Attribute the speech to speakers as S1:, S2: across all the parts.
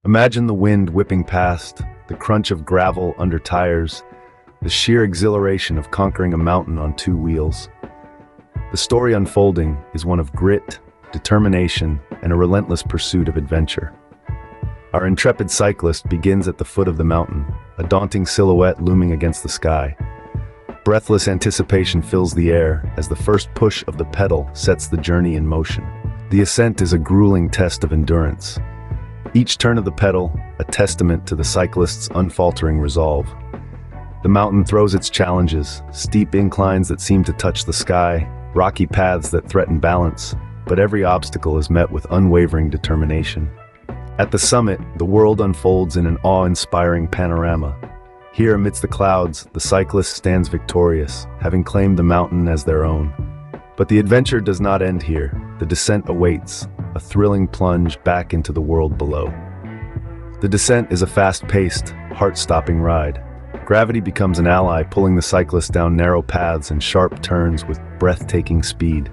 S1: Imagine the wind whipping past, the crunch of gravel under tires, the sheer exhilaration of conquering a mountain on two wheels. The story unfolding is one of grit, determination, and a relentless pursuit of adventure. Our intrepid cyclist begins at the foot of the mountain, a daunting silhouette looming against the sky. Breathless anticipation fills the air as the first push of the pedal sets the journey in motion. The ascent is a grueling test of endurance. Each turn of the pedal, a testament to the cyclist's unfaltering resolve. The mountain throws its challenges, steep inclines that seem to touch the sky, rocky paths that threaten balance, but every obstacle is met with unwavering determination. At the summit, the world unfolds in an awe-inspiring panorama. Here amidst the clouds, the cyclist stands victorious, having claimed the mountain as their own. But the adventure does not end here. The descent awaits, a thrilling plunge back into the world below. The descent is a fast-paced, heart-stopping ride. Gravity becomes an ally, pulling the cyclist down narrow paths and sharp turns with breathtaking speed.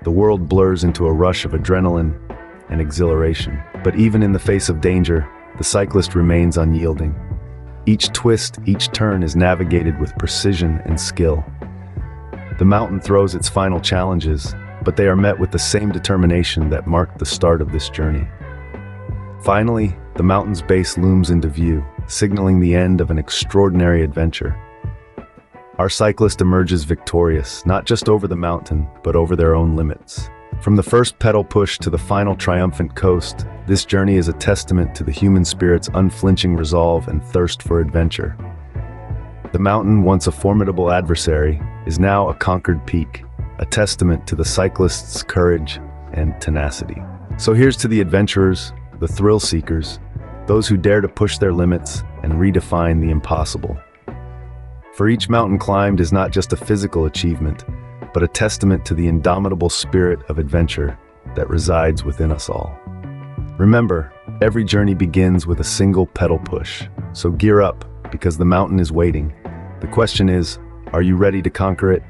S1: The world blurs into a rush of adrenaline and exhilaration. But even in the face of danger, the cyclist remains unyielding. Each twist, each turn is navigated with precision and skill. The mountain throws its final challenges, but they are met with the same determination that marked the start of this journey. Finally, the mountain's base looms into view, signaling the end of an extraordinary adventure. Our cyclist emerges victorious, not just over the mountain, but over their own limits. From the first pedal push to the final triumphant coast, this journey is a testament to the human spirit's unflinching resolve and thirst for adventure. The mountain, once a formidable adversary, is now a conquered peak, a testament to the cyclist's courage and tenacity. So here's to the adventurers, the thrill seekers, those who dare to push their limits and redefine the impossible. For each mountain climbed is not just a physical achievement, but a testament to the indomitable spirit of adventure that resides within us all. Remember, every journey begins with a single pedal push, so gear up because the mountain is waiting. The question is, are you ready to conquer it?